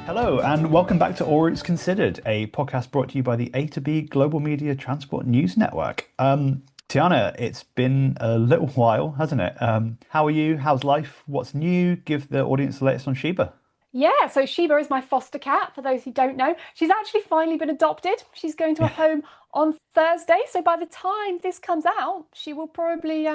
Hello, and welcome back to All Routes Considered, a podcast brought to you by the A to B Global Media Transport News Network. Tiana, it's been a little while, hasn't it? How are you? How's life? What's new? Give the audience the latest on Sheba. Yeah, so Sheba is my foster cat, for those who don't know. She's actually finally been adopted. She's going to a home on Thursday. So by the time this comes out, she will probably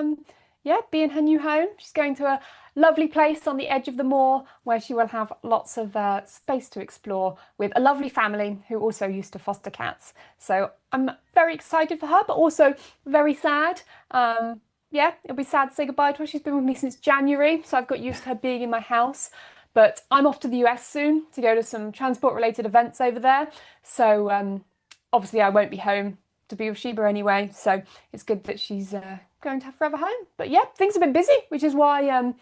be in her new home. She's going to a lovely place on the edge of the moor where she will have lots of space to explore with a lovely family who also used to foster cats. So I'm very excited for her, but also very sad. It'll be sad to say goodbye to her. She's been with me since January, so I've got used to her being in my house. But I'm off to the US soon to go to some transport related events over there. So obviously I won't be home to be with Sheba anyway. So it's good that she's going to have forever home. But yeah, things have been busy, which is why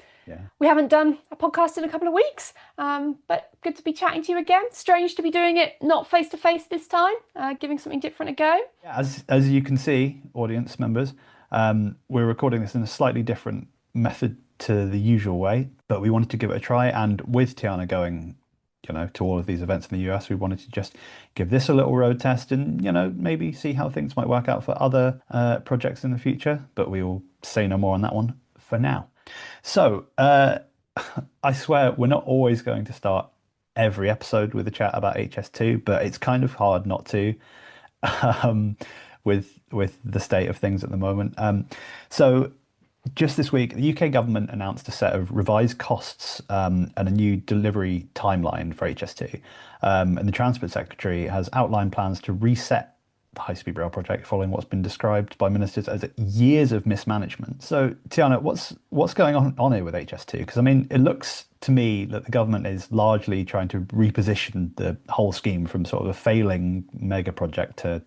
we haven't done a podcast in a couple of weeks. But good to be chatting to you again. Strange to be doing it not face to face this time, giving something different a go. Yeah, as you can see, audience members, we're recording this in a slightly different method to the usual way, but we wanted to give it a try. And with Tiana going, to all of these events in the US, we wanted to just give this a little road test and, maybe see how things might work out for other projects in the future. But we will say no more on that one for now. So I swear we're not always going to start every episode with a chat about HS2, but it's kind of hard not to. With the state of things at the moment. So just this week, the UK government announced a set of revised costs and a new delivery timeline for HS2. And the Transport Secretary has outlined plans to reset the high-speed rail project following what's been described by ministers as years of mismanagement. So, Tiana, what's going on here with HS2? Because, I mean, it looks to me that the government is largely trying to reposition the whole scheme from sort of a failing mega project to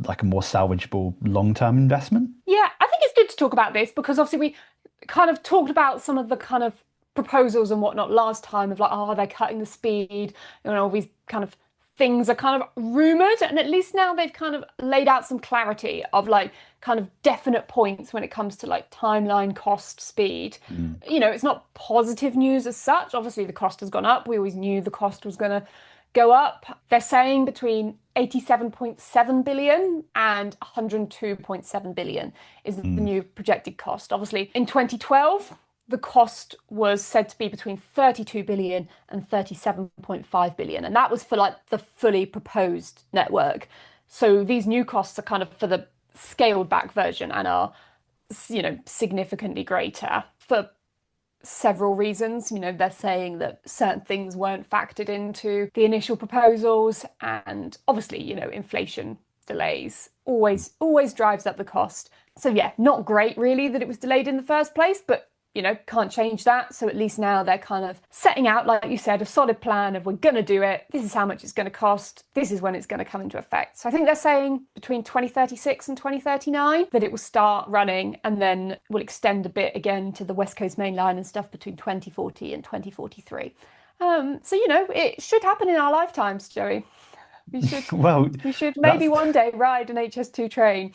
like a more salvageable long-term investment. Yeah, I think it's good to talk about this because obviously we kind of talked about some of the kind of proposals and whatnot last time of like, oh, they're cutting the speed, all these kind of things are kind of rumored, and at least now they've kind of laid out some clarity of like kind of definite points when it comes to like timeline, cost, speed. It's not positive news as such. Obviously, the cost has gone up. We always knew the cost was going to go up. They're saying between 87.7 billion and 102.7 billion is the new projected cost. Obviously, in 2012, the cost was said to be between 32 billion and 37.5 billion. And that was for like the fully proposed network. So these new costs are kind of for the scaled back version and are, significantly greater for several reasons. They're saying that certain things weren't factored into the initial proposals, and obviously, inflation delays always drives up the cost. So yeah, not great really that it was delayed in the first place, but can't change that. So at least now they're kind of setting out, like you said, a solid plan of we're going to do it. This is how much it's going to cost. This is when it's going to come into effect. So I think they're saying between 2036 and 2039 that it will start running and then will extend a bit again to the West Coast Main Line and stuff between 2040 and 2043. It should happen in our lifetimes, Joey. We should, Well, we should maybe one day ride an HS2 train.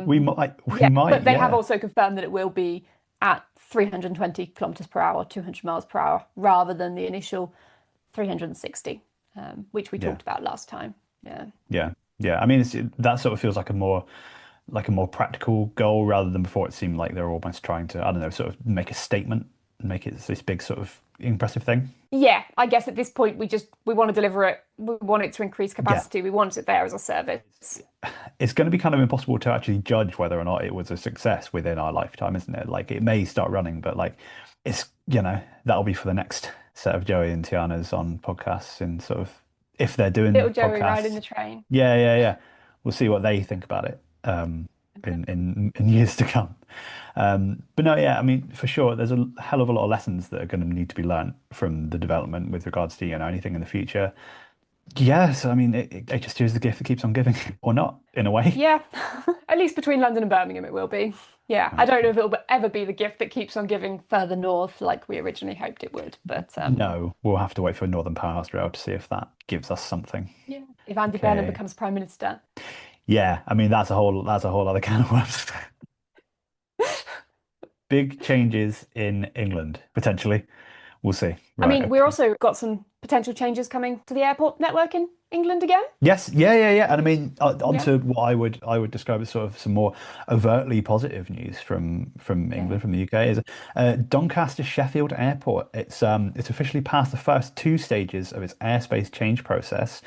We might. But they Yeah. have also confirmed that it will be at 320 kilometers per hour, 200 miles per hour, rather than the initial 360, which we talked about last time. Yeah. Yeah. I mean, that sort of feels like a more practical goal rather than before it seemed like they're almost trying to, I don't know, sort of make a statement, make it this big sort of impressive thing. Yeah, I guess at this point we want to deliver it. We want it to increase capacity. We want it there as a service. It's going to be kind of impossible to actually judge whether or not it was a success within our lifetime, isn't it? Like it may start running, but like it's, that'll be for the next set of Joey and Tiana's on podcasts and sort of if they're doing Little Joey podcasts. riding the train. Yeah. We'll see what they think about it in years to come. But no, yeah, I mean, for sure, there's a hell of a lot of lessons that are going to need to be learned from the development with regards to, anything in the future. Yes, I mean, HS2 is the gift that keeps on giving, or not, in a way. Yeah, at least between London and Birmingham it will be. Yeah, I don't know if it'll ever be the gift that keeps on giving further north like we originally hoped it would, but No, we'll have to wait for Northern Powerhouse Rail to see if that gives us something. yeah, if Andy Burnham becomes Prime Minister. Yeah, I mean, that's a whole other can of worms. Big changes in England, potentially. We'll see. I Right, mean, we're okay. also got some potential changes coming to the airport network in England again. Yes, yeah. And I mean, Yeah. onto what I would describe as sort of some more overtly positive news from Yeah. England, from the UK, is Doncaster Sheffield Airport. It's officially passed the first two stages of its airspace change process,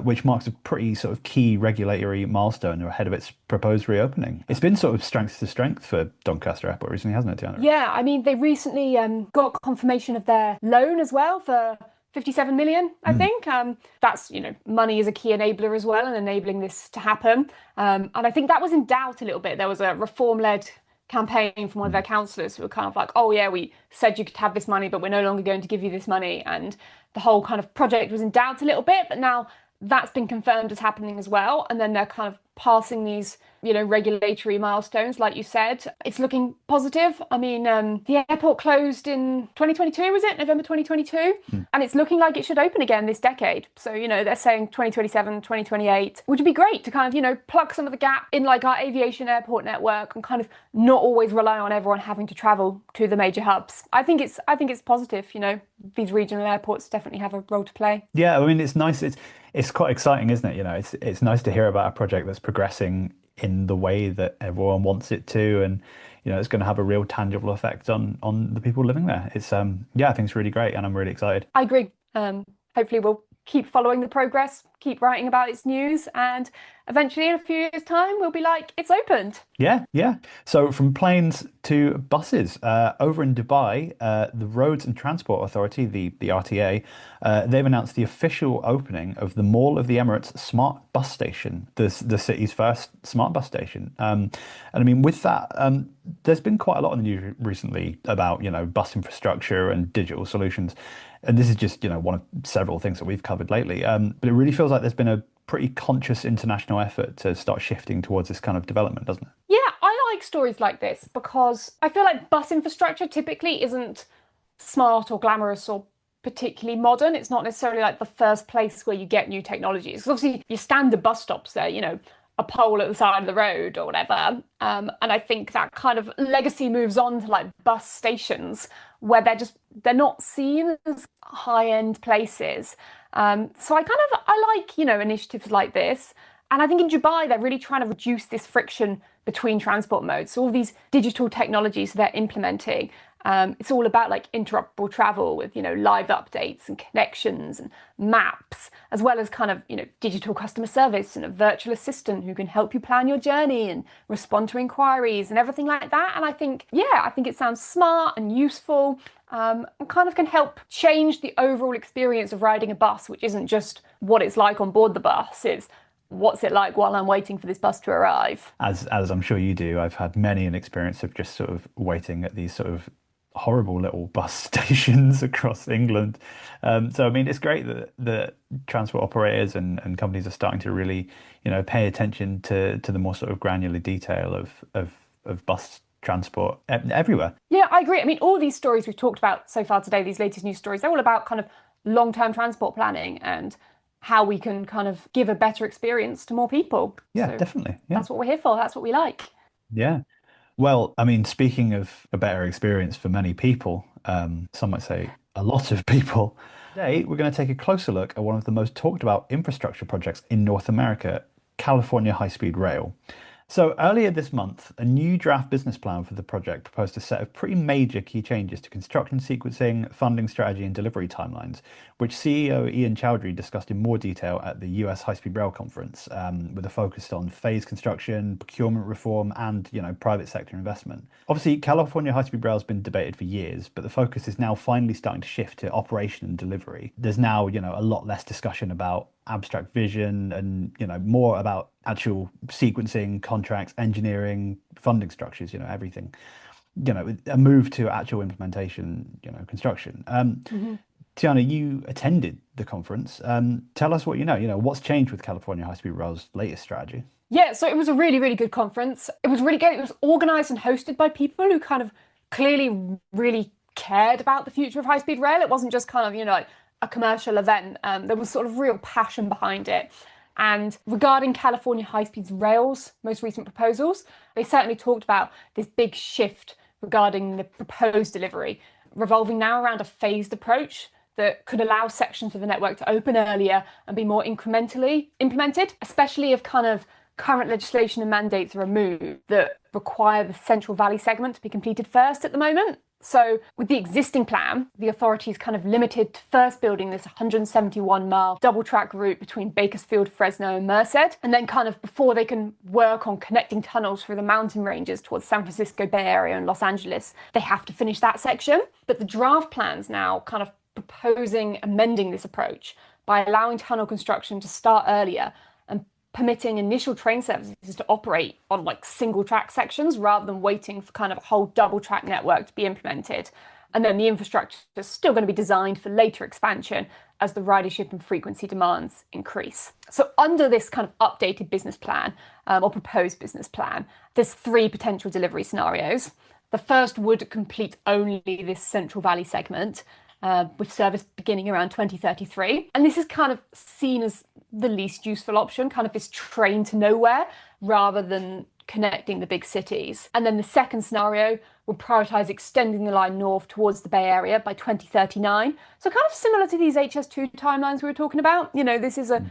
which marks a pretty sort of key regulatory milestone ahead of its proposed reopening. It's been sort of strength to strength for Doncaster Airport recently, hasn't it, Tiana? Yeah, I mean, they recently got confirmation of their loan as well for 57 million, I Mm, think. That's, money is a key enabler as well and enabling this to happen. And I think that was in doubt a little bit. There was a reform-led campaign from one of their mm. councillors who were kind of like, oh, yeah, we said you could have this money, but we're no longer going to give you this money. And the whole kind of project was in doubt a little bit, but now that's been confirmed as happening as well. And then they're kind of passing these, regulatory milestones, like you said. It's looking positive. I mean, the airport closed in 2022, was it? November 2022? Mm. And it's looking like it should open again this decade. So, they're saying 2027, 2028, which would be great to kind of, plug some of the gap in like our aviation airport network and kind of not always rely on everyone having to travel to the major hubs. I think it's positive, these regional airports definitely have a role to play. Yeah, I mean, it's nice. It's quite exciting, isn't it? It's nice to hear about a project that's progressing in the way that everyone wants it to, and it's going to have a real tangible effect on the people living there. Yeah, I think it's really great, and I'm really excited. I agree. Hopefully we'll keep following the progress, keep writing about its news, and eventually in a few years' time, we'll be like, it's opened. Yeah, yeah. So from planes to buses, over in Dubai, the Roads and Transport Authority, the RTA, they've announced the official opening of the Mall of the Emirates Smart Bus Station, the city's first smart bus station. And I mean, with that, there's been quite a lot in the news recently about, bus infrastructure and digital solutions. And this is just, one of several things that we've covered lately. But it really feels like there's been a pretty conscious international effort to start shifting towards this kind of development, doesn't it? Yeah, I like stories like this because I feel like bus infrastructure typically isn't smart or glamorous or particularly modern. It's not necessarily like the first place where you get new technologies. 'Cause obviously, your standard bus stops there, a pole at the side of the road or whatever. And I think that kind of legacy moves on to like bus stations where they're not seen as high-end places. So I like, initiatives like this. And I think in Dubai, they're really trying to reduce this friction between transport modes. So all these digital technologies they're implementing, it's all about like interoperable travel with, live updates and connections and maps, as well as kind of, digital customer service and a virtual assistant who can help you plan your journey and respond to inquiries and everything like that. And I think it sounds smart and useful, and kind of can help change the overall experience of riding a bus, which isn't just what it's like on board the bus. It's what's it like while I'm waiting for this bus to arrive. As I'm sure you do, I've had many an experience of just sort of waiting at these sort of horrible little bus stations across England. So I mean, it's great that the transport operators and companies are starting to really, pay attention to the more sort of granular detail of bus transport everywhere. Yeah, I agree. I mean, all these stories we've talked about so far today, these latest news stories, they're all about kind of long-term transport planning and how we can kind of give a better experience to more people. Yeah, So definitely. Yeah. that's what we're here for. That's what we like. Yeah. Well, I mean, speaking of a better experience for many people, some might say a lot of people, today we're going to take a closer look at one of the most talked about infrastructure projects in North America, California High-Speed Rail. So earlier this month, a new draft business plan for the project proposed a set of pretty major key changes to construction sequencing, funding strategy, and delivery timelines, which CEO Ian Chowdhury discussed in more detail at the US High-Speed Rail Conference, with a focus on phase construction, procurement reform, and private sector investment. Obviously, California High-Speed Rail has been debated for years, but the focus is now finally starting to shift to operation and delivery. There's now a lot less discussion about abstract vision and more about actual sequencing, contracts, engineering, funding structures, everything, a move to actual implementation, construction. Mhm. Tiana, you attended the conference. Tell us what what's changed with California High Speed Rail's latest strategy. Yeah, so it was a really, really good conference. It was really good. It was organized and hosted by people who kind of clearly really cared about the future of high-speed rail. It wasn't just kind of, like a commercial event. There was sort of real passion behind it. And regarding California high-speed rail's most recent proposals, they certainly talked about this big shift regarding the proposed delivery, revolving now around a phased approach that could allow sections of the network to open earlier and be more incrementally implemented, especially if kind of current legislation and mandates are removed that require the Central Valley segment to be completed first at the moment. So with the existing plan, the authority is kind of limited to first building this 171-mile double track route between Bakersfield, Fresno, and Merced. And then kind of before they can work on connecting tunnels through the mountain ranges towards San Francisco Bay Area and Los Angeles, they have to finish that section. But the draft plan's now kind of proposing amending this approach by allowing tunnel construction to start earlier and permitting initial train services to operate on like single track sections rather than waiting for kind of a whole double track network to be implemented. And then the infrastructure is still going to be designed for later expansion as the ridership and frequency demands increase. So under this kind of updated business plan or proposed business plan, there's 3 potential delivery scenarios. The first would complete only this Central Valley segment, with service beginning around 2033. And this is kind of seen as the least useful option, kind of this train to nowhere rather than connecting the big cities. And then the second scenario will prioritise extending the line north towards the Bay Area by 2039. So kind of similar to these HS2 timelines we were talking about. This is a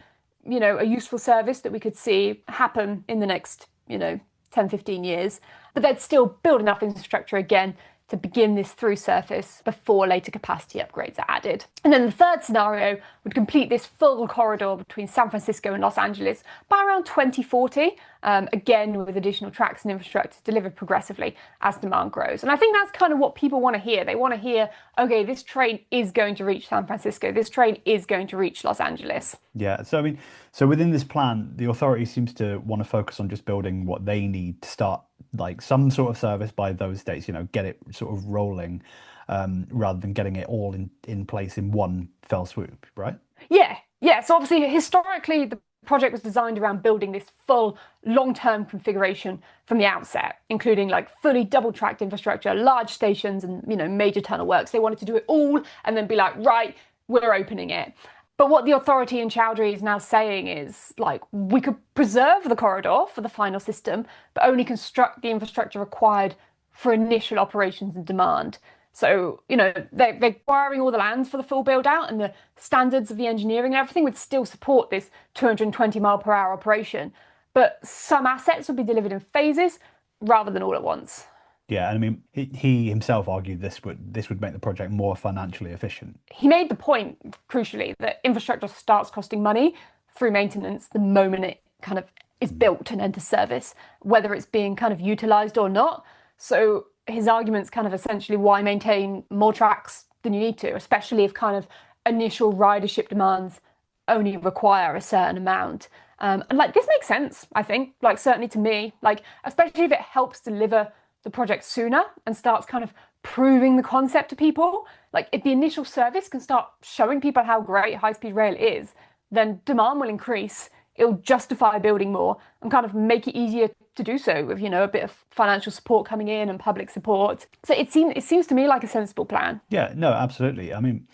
useful service that we could see happen in the next, 10, 15 years. But they'd still build enough infrastructure again to begin this through surface before later capacity upgrades are added. And then the third scenario would complete this full corridor between San Francisco and Los Angeles by around 2040, again with additional tracks and infrastructure delivered progressively as demand grows. And I think that's kind of what people want to hear. They want to hear, okay, this train is going to reach San Francisco, this train is going to reach Los Angeles. Yeah, so within this plan, the authority seems to want to focus on just building what they need to start like some sort of service by those dates, get it sort of rolling, rather than getting it all in place in one fell swoop, right? Yeah. So obviously, historically, the project was designed around building this full long-term configuration from the outset, including like fully double-tracked infrastructure, large stations, and major tunnel works. They wanted to do it all and then be like, right, we're opening it. But what the authority in Chowdhury is now saying is, like, we could preserve the corridor for the final system, but only construct the infrastructure required for initial operations and demand. So, they're acquiring all the lands for the full build out, and the standards of the engineering and everything would still support this 220 mile per hour operation. But some assets would be delivered in phases rather than all at once. Yeah, and I mean, he himself argued this would make the project more financially efficient. He made the point, crucially, that infrastructure starts costing money through maintenance the moment it kind of is built and enters service, whether it's being kind of utilised or not. So his argument's kind of essentially why maintain more tracks than you need to, especially if kind of initial ridership demands only require a certain amount. And like this makes sense, I think, like certainly to me, like especially if it helps deliver the project sooner and starts kind of proving the concept to people. Like if the initial service can start showing people how great high-speed rail is, then demand will increase. It'll justify building more and kind of make it easier to do so with, a bit of financial support coming in and public support. So it seems to me like a sensible plan. Yeah, no, absolutely. I mean,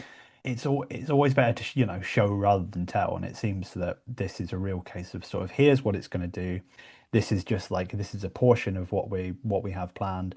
it's always better to, show rather than tell. And it seems that this is a real case of sort of here's what it's going to do. This is a portion of what we have planned,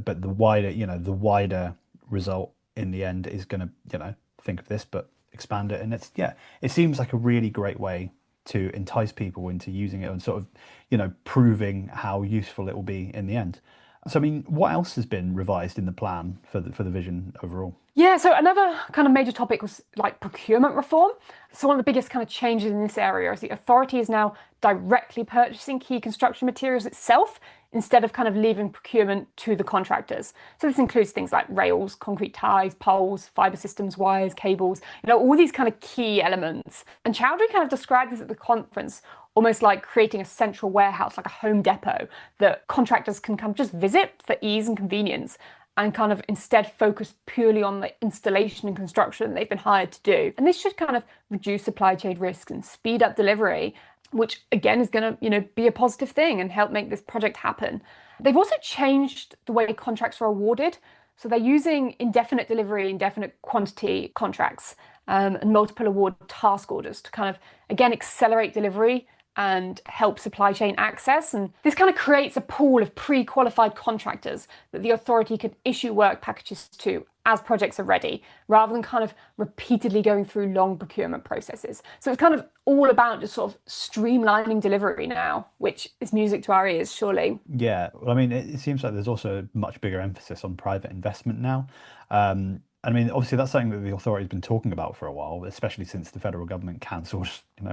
but the wider result in the end is going to, think of this, but expand it. And it seems like a really great way to entice people into using it and sort of, proving how useful it will be in the end. So, I mean, what else has been revised in the plan for the vision overall? Yeah, so another kind of major topic was like procurement reform. So one of the biggest kind of changes in this area is the authority is now directly purchasing key construction materials itself instead of kind of leaving procurement to the contractors. So this includes things like rails, concrete ties, poles, fibre systems, wires, cables, all these kind of key elements. And Chowdhury kind of described this at the conference almost like creating a central warehouse, like a home depot that contractors can come just visit for ease and convenience and kind of instead focus purely on the installation and construction they've been hired to do. And this should kind of reduce supply chain risks and speed up delivery, which again is going to, be a positive thing and help make this project happen. They've also changed the way contracts are awarded. So they're using indefinite delivery, indefinite quantity contracts, and multiple award task orders to kind of, again, accelerate delivery and help supply chain access. And this kind of creates a pool of pre-qualified contractors that the authority could issue work packages to as projects are ready, rather than kind of repeatedly going through long procurement processes. So it's kind of all about just sort of streamlining delivery now, which is music to our ears, surely. Yeah, well, I mean, it seems like there's also a much bigger emphasis on private investment now. I mean, obviously, that's something that the authority's been talking about for a while, especially since the federal government cancelled,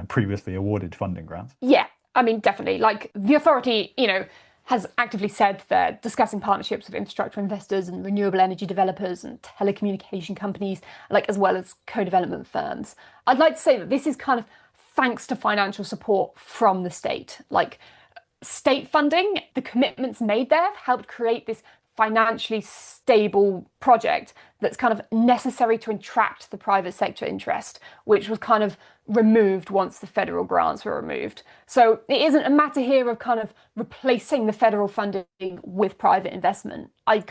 previously awarded funding grants. Yeah, I mean, definitely. Like the authority, has actively said they're discussing partnerships with infrastructure investors and renewable energy developers and telecommunication companies, like as well as co-development firms. I'd like to say that this is kind of thanks to financial support from the state. Like state funding, the commitments made there have helped create this financially stable project that's kind of necessary to attract the private sector interest, which was kind of removed once the federal grants were removed. So it isn't a matter here of kind of replacing the federal funding with private investment. I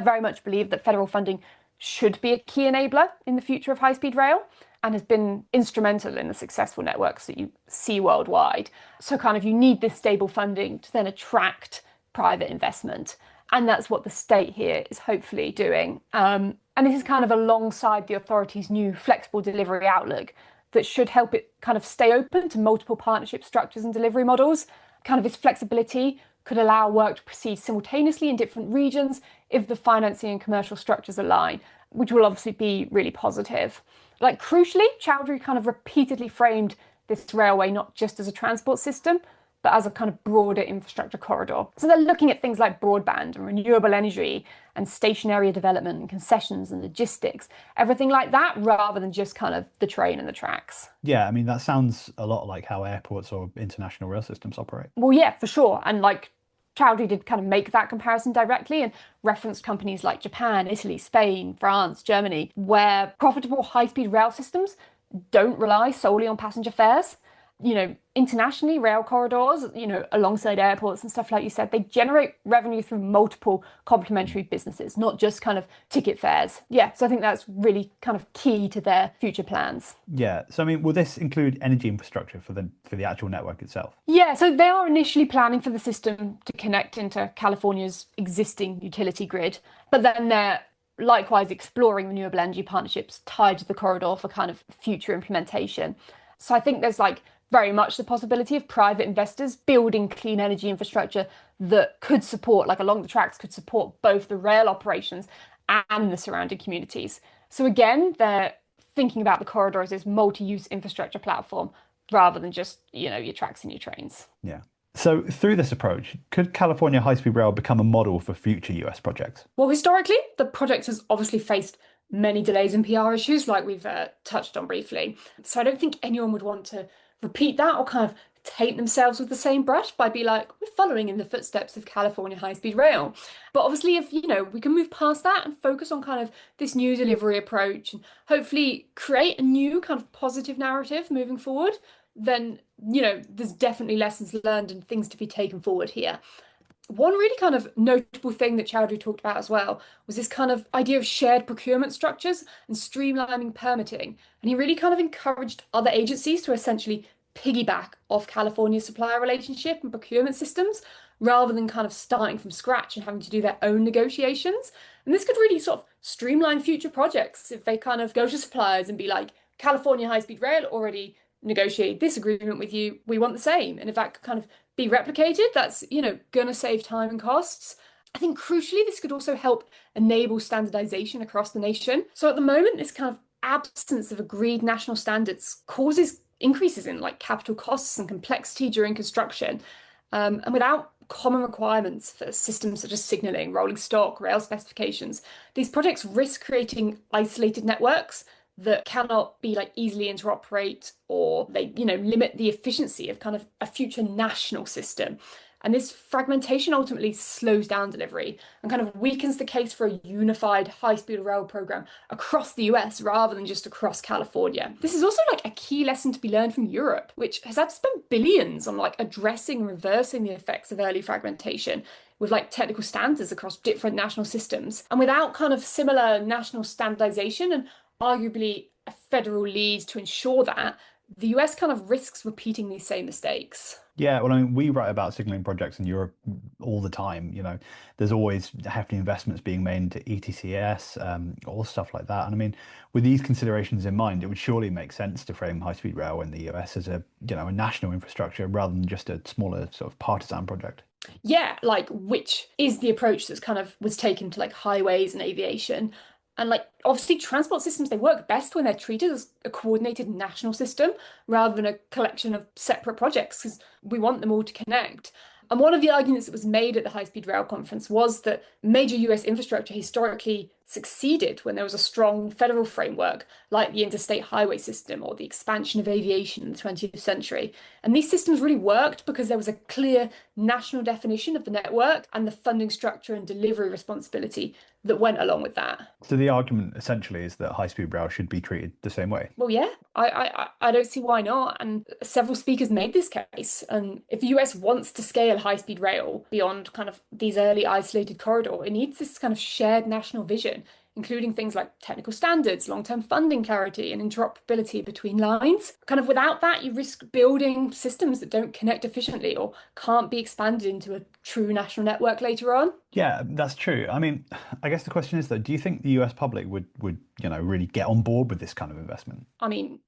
very much believe that federal funding should be a key enabler in the future of high-speed rail and has been instrumental in the successful networks that you see worldwide. So kind of you need this stable funding to then attract private investment. And that's what the state here is hopefully doing. And this is kind of alongside the authority's new flexible delivery outlook that should help it kind of stay open to multiple partnership structures and delivery models. Kind of its flexibility could allow work to proceed simultaneously in different regions if the financing and commercial structures align, which will obviously be really positive. Like crucially, Chowdhury kind of repeatedly framed this railway not just as a transport system, but as a kind of broader infrastructure corridor. So they're looking at things like broadband and renewable energy and station area development and concessions and logistics, everything like that, rather than just kind of the train and the tracks. Yeah, I mean, that sounds a lot like how airports or international rail systems operate. Well, yeah, for sure. And like Chowdhury did kind of make that comparison directly and referenced companies like Japan, Italy, Spain, France, Germany, where profitable high-speed rail systems don't rely solely on passenger fares. Internationally, rail corridors, alongside airports and stuff like you said, they generate revenue through multiple complementary businesses, not just kind of ticket fares. Yeah, so I think that's really kind of key to their future plans. Yeah, so I mean, will this include energy infrastructure for the actual network itself? Yeah, so they are initially planning for the system to connect into California's existing utility grid, but then they're likewise exploring renewable energy partnerships tied to the corridor for kind of future implementation. So I think there's like very much the possibility of private investors building clean energy infrastructure that could support, like along the tracks, could support both the rail operations and the surrounding communities. So again, they're thinking about the corridor as this multi-use infrastructure platform rather than just, your tracks and your trains. Yeah. So through this approach, could California high-speed rail become a model for future US projects? Well, historically, the project has obviously faced many delays and PR issues like we've touched on briefly. So I don't think anyone would want to repeat that or kind of taint themselves with the same brush by be like, we're following in the footsteps of California high-speed rail. But obviously, if, we can move past that and focus on kind of this new delivery approach and hopefully create a new kind of positive narrative moving forward, then, there's definitely lessons learned and things to be taken forward here. One really kind of notable thing that Chowdhury talked about as well was this kind of idea of shared procurement structures and streamlining permitting. And he really kind of encouraged other agencies to essentially piggyback off California's supplier relationship and procurement systems rather than kind of starting from scratch and having to do their own negotiations. And this could really sort of streamline future projects if they kind of go to suppliers and be like, California High-Speed Rail already negotiated this agreement with you, we want the same. And if that could kind of be replicated, that's, gonna save time and costs. I think crucially, this could also help enable standardization across the nation. So at the moment, this kind of absence of agreed national standards causes increases in like capital costs and complexity during construction. And without common requirements for systems such as signaling, rolling stock, rail specifications, these projects risk creating isolated networks that cannot be like easily interoperate, or they, limit the efficiency of kind of a future national system. And this fragmentation ultimately slows down delivery and kind of weakens the case for a unified high-speed rail program across the US rather than just across California. This is also like a key lesson to be learned from Europe, which has had to spend billions on like addressing and reversing the effects of early fragmentation with like technical standards across different national systems. And without kind of similar national standardization and arguably a federal lead to ensure that, the US kind of risks repeating these same mistakes. Yeah, well, I mean, we write about signaling projects in Europe all the time. There's always hefty investments being made into ETCS, all stuff like that. And I mean, with these considerations in mind, it would surely make sense to frame high-speed rail in the US as a national infrastructure rather than just a smaller sort of partisan project. Yeah, like which is the approach that's kind of was taken to like highways and aviation. And like obviously transport systems, they work best when they're treated as a coordinated national system rather than a collection of separate projects because we want them all to connect. And one of the arguments that was made at the High Speed Rail Conference was that major US infrastructure historically succeeded when there was a strong federal framework, like the interstate highway system or the expansion of aviation in the 20th century. And these systems really worked because there was a clear national definition of the network and the funding structure and delivery responsibility that went along with that. So the argument essentially is that high-speed rail should be treated the same way. Well, yeah, I don't see why not. And several speakers made this case. And if the US wants to scale high-speed rail beyond kind of these early isolated corridor, it needs this kind of shared national vision, including things like technical standards, long-term funding clarity, and interoperability between lines. Kind of without that, you risk building systems that don't connect efficiently or can't be expanded into a true national network later on. Yeah, that's true. I mean, I guess the question is though, do you think the US public would really get on board with this kind of investment? I mean,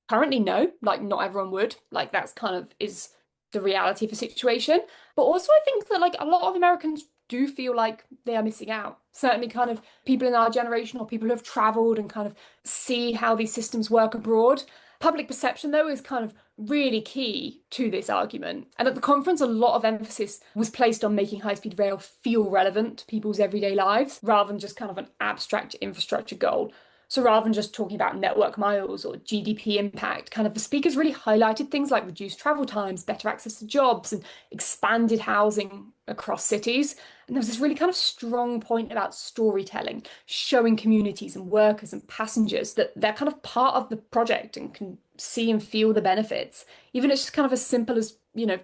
currently, no, like not everyone would. Like that's kind of is the reality of the situation. But also I think that like a lot of Americans do feel like they are missing out. Certainly kind of people in our generation or people who have traveled and kind of see how these systems work abroad. Public perception, though, is kind of really key to this argument. And at the conference, a lot of emphasis was placed on making high-speed rail feel relevant to people's everyday lives rather than just kind of an abstract infrastructure goal. So rather than just talking about network miles or GDP impact, kind of the speakers really highlighted things like reduced travel times, better access to jobs, and expanded housing across cities. And there was this really kind of strong point about storytelling, showing communities and workers and passengers that they're kind of part of the project and can see and feel the benefits. Even it's just kind of as simple as,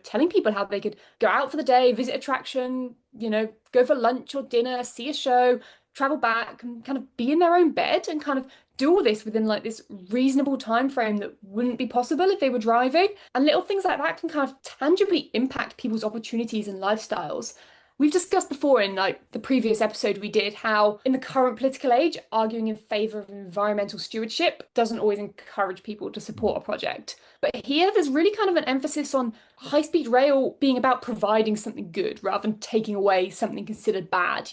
telling people how they could go out for the day, visit attraction, go for lunch or dinner, see a show, travel back and kind of be in their own bed and kind of do all this within like this reasonable time frame that wouldn't be possible if they were driving. And little things like that can kind of tangibly impact people's opportunities and lifestyles. We've discussed before in like the previous episode we did how in the current political age, arguing in favour of environmental stewardship doesn't always encourage people to support a project. But here there's really kind of an emphasis on high-speed rail being about providing something good rather than taking away something considered bad.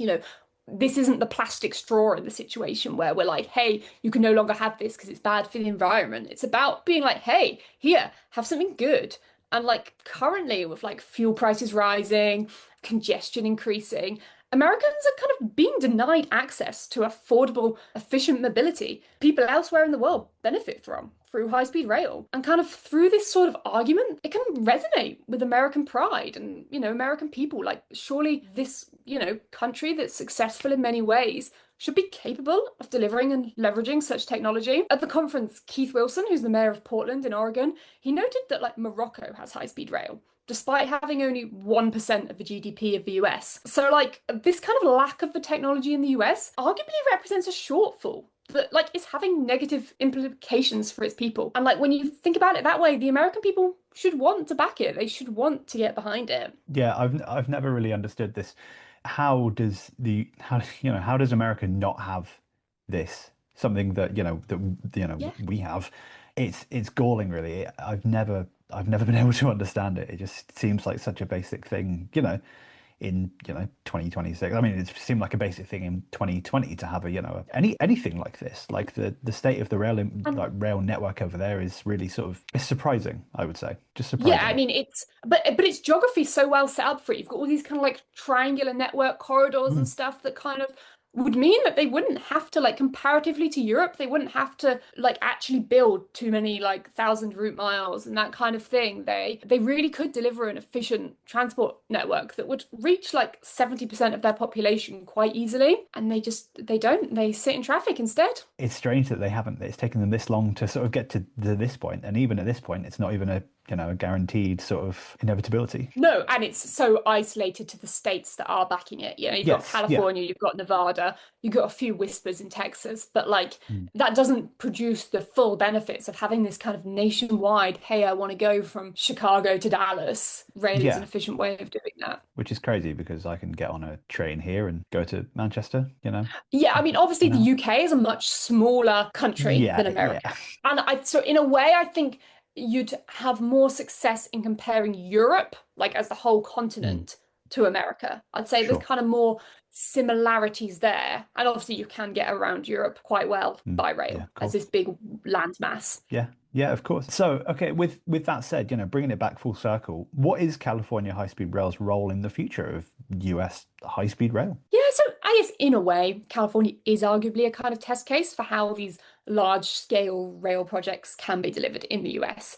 This isn't the plastic straw in the situation where we're like, hey, you can no longer have this because it's bad for the environment. It's about being like, hey, here, have something good. And like currently with like fuel prices rising, congestion increasing, Americans are kind of being denied access to affordable, efficient mobility people elsewhere in the world benefit from through high-speed rail. And kind of through this sort of argument, it can resonate with American pride and, American people. Like, surely this, country that's successful in many ways should be capable of delivering and leveraging such technology. At the conference, Keith Wilson, who's the mayor of Portland in Oregon, he noted that like Morocco has high-speed rail, despite having only 1% of the GDP of the US. So like this kind of lack of the technology in the US arguably represents a shortfall that like is having negative implications for its people. And like when you think about it that way, the American people should want to back it. They should want to get behind it. Yeah, I've never really understood this. How does America not have this? Something that, Yeah. we have. It's galling really. I've never been able to understand it. It just seems like such a basic thing, in 2026. I mean, it seemed like a basic thing in 2020 to have anything like this. Like the state of the rail network over there is really sort of it's surprising, I would say. Just Yeah, I surprising. mean but its geography is so well set up for it. You've got all these kind of like triangular network corridors and Mm. stuff that kind of would mean that they wouldn't have to like comparatively to Europe, they wouldn't have to like actually build too many like thousand route miles and that kind of thing. They really could deliver an efficient transport network that would reach like 70% of their population quite easily. And they don't. They sit in traffic instead. It's strange that they haven't. It's taken them this long to sort of get to this point, and even at this point, it's not even a a guaranteed sort of inevitability. No, and it's so isolated to the states that are backing it. You know, you've got Yes, yeah. California, you've got Nevada, you've got a few whispers in Texas, but like Mm. that doesn't produce the full benefits of having this kind of nationwide, hey, I want to go from Chicago to Dallas. Rail is an Yeah, efficient way of doing that. which is crazy because I can get on a train here and go to Manchester, Yeah, I mean, obviously an the hour. UK is a much smaller country than Yeah, yeah. America. And so in a way, I think you'd have more success in comparing Europe, like as the whole Mm, continent, to America. I'd say there's sure. kind of more similarities there. And obviously you can get around Europe quite well Mm, by yeah, rail of as course. this big landmass. Yeah, yeah, of course. So, okay, with that said, bringing it back full circle, what is California high-speed rail's role in the future of US high-speed rail? Yeah, so I guess in a way, California is arguably a kind of test case for how these large scale rail projects can be delivered in the US,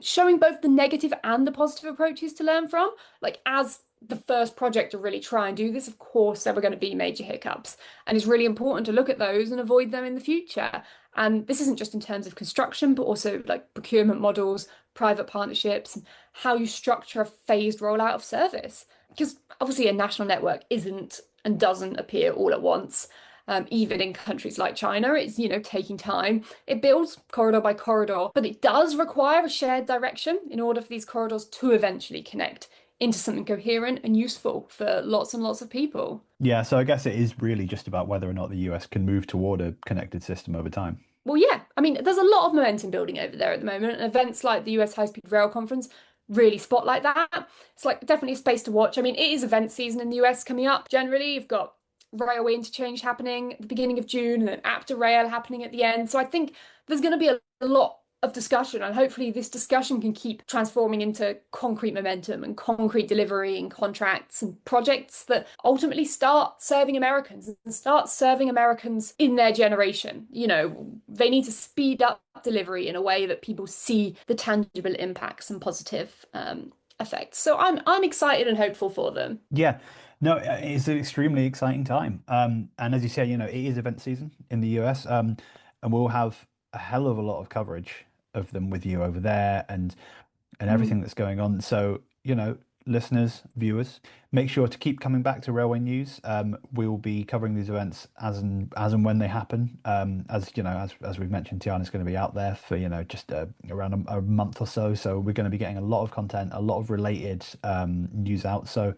showing both the negative and the positive approaches to learn from. Like, as the first project to really try and do this, of course, there were going to be major hiccups, and it's really important to look at those and avoid them in the future. And this isn't just in terms of construction, but also like procurement models, private partnerships, and how you structure a phased rollout of service. Because obviously, a national network isn't and doesn't appear all at once. Even in countries like China, it's, taking time. It builds corridor by corridor, but it does require a shared direction in order for these corridors to eventually connect into something coherent and useful for lots and lots of people. Yeah, so I guess it is really just about whether or not the US can move toward a connected system over time. Well, yeah, I mean, there's a lot of momentum building over there at the moment, and events like the US High Speed Rail Conference really spotlight that. It's like definitely a space to watch. I mean, it is event season in the US coming up. Generally, you've got railway interchange happening at the beginning of June and then APTA Rail happening at the end. So I think there's going to be a lot of discussion, and hopefully this discussion can keep transforming into concrete momentum and concrete delivery and contracts and projects that ultimately start serving Americans and start serving Americans in their generation. They need to speed up delivery in a way that people see the tangible impacts and positive effects. So I'm excited and hopeful for them. Yeah, no, it's an extremely exciting time. And as you say, it is event season in the US, and we'll have a hell of a lot of coverage of them with you over there and everything Mm. that's going on. So, listeners, viewers, make sure to keep coming back to Railway News. We will be covering these events as and when they happen. As we've mentioned, Tiana's going to be out there for just around a month or so. So we're going to be getting a lot of content, a lot of related news out. So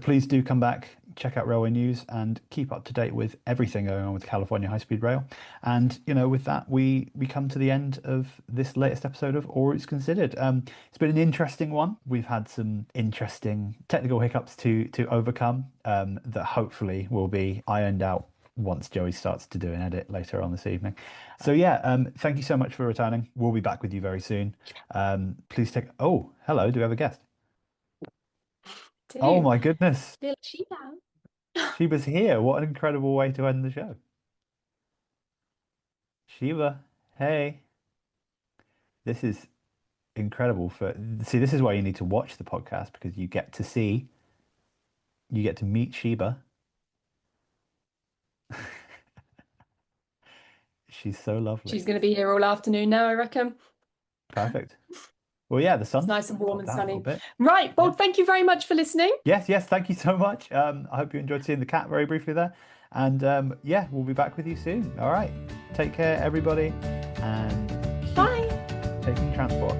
please do come back, check out Railway News, and keep up to date with everything going on with California High Speed Rail. And with that, we come to the end of this latest episode of All It's Considered. It's been an interesting one. We've had some interesting technical hiccups to overcome that hopefully will be ironed out once Joey starts to do an edit later on this evening. So yeah, thank you so much for returning. We'll be back with you very soon. Please take. Oh, hello. Do we have a guest? Oh Do my goodness, little sheep out. Sheba's here. What an incredible way to end the show. Sheba, hey, this is incredible. This is why you need to watch the podcast because you get to meet Sheba. She's so lovely. She's going to be here all afternoon now, I reckon. Perfect. Well, yeah, the It's sun's nice and warm and popped out a little sunny. bit. Right. Well, Yeah. thank you very much for listening. Yes, yes. Thank you so much. I hope you enjoyed seeing the cat very briefly there. And yeah, we'll be back with you soon. All right. Take care, everybody, and keep Bye. taking transport.